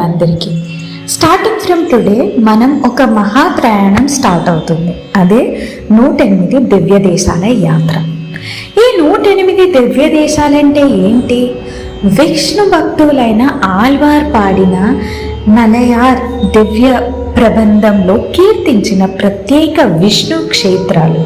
మనందరికీ. Starting from today మనం ఒక మహాప్రయాణం స్టార్ట్ అవుతుంది. అదే 108 దివ్య దేశాల యాత్ర. ఈ 108 దివ్య దేశాలంటే ఏంటి? విష్ణు భక్తులైన ఆళ్వార్ పాడిన నలయార్ దివ్య ప్రబంధంలో కీర్తించిన ప్రత్యేక విష్ణు క్షేత్రాలు.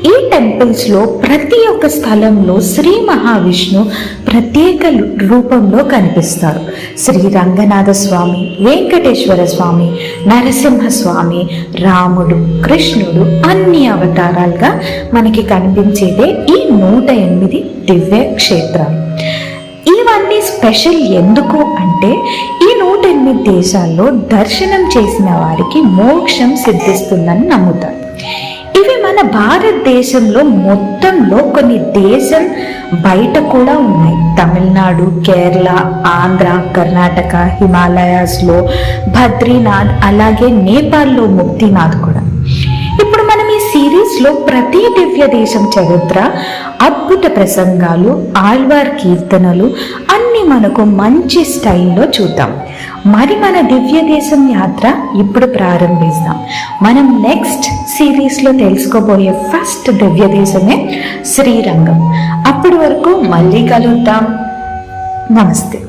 ఈ టెంపుల్స్లో ప్రతి ఒక్క స్థలంలో శ్రీ మహావిష్ణు ప్రత్యేక రూపంలో కనిపిస్తారు. శ్రీ రంగనాథ స్వామి, వెంకటేశ్వర స్వామి, నరసింహస్వామి, రాముడు, కృష్ణుడు అన్ని అవతారాలుగా మనకి కనిపించేదే ఈ 108 దివ్య క్షేత్రాలు. ఇవన్నీ స్పెషల్ ఎందుకు అంటే ఈ 108 దేశాల్లో దర్శనం చేసిన వారికి మోక్షం సిద్ధిస్తుందని నమ్ముతారు. ఇవి మన భారతదేశంలో మొత్తంలో కొన్ని దేశం బయట కూడా ఉన్నాయి. తమిళనాడు, కేరళ, ఆంధ్ర, కర్ణాటక, హిమాలయాస్లో బద్రీనాథ్, అలాగే నేపాల్లో ముక్తినాథ్ కూడా. ఇప్పుడు మనం ఈ సిరీస్లో ప్రతి దివ్య దేశం చరిత్ర, అద్భుత ప్రసంగాలు, ఆళ్వార్ కీర్తనలు అన్నీ మనకు మంచి స్టైల్లో చూద్దాం. మరి మన దివ్య దేశం యాత్ర ఇప్పుడు ప్రారంభిస్తాం. మనం నెక్స్ట్ సిరీస్లో తెలుసుకోబోయే ఫస్ట్ దివ్య దేశమే శ్రీరంగం. అప్పటి వరకు మళ్ళీ కలుద్దాం. నమస్తే.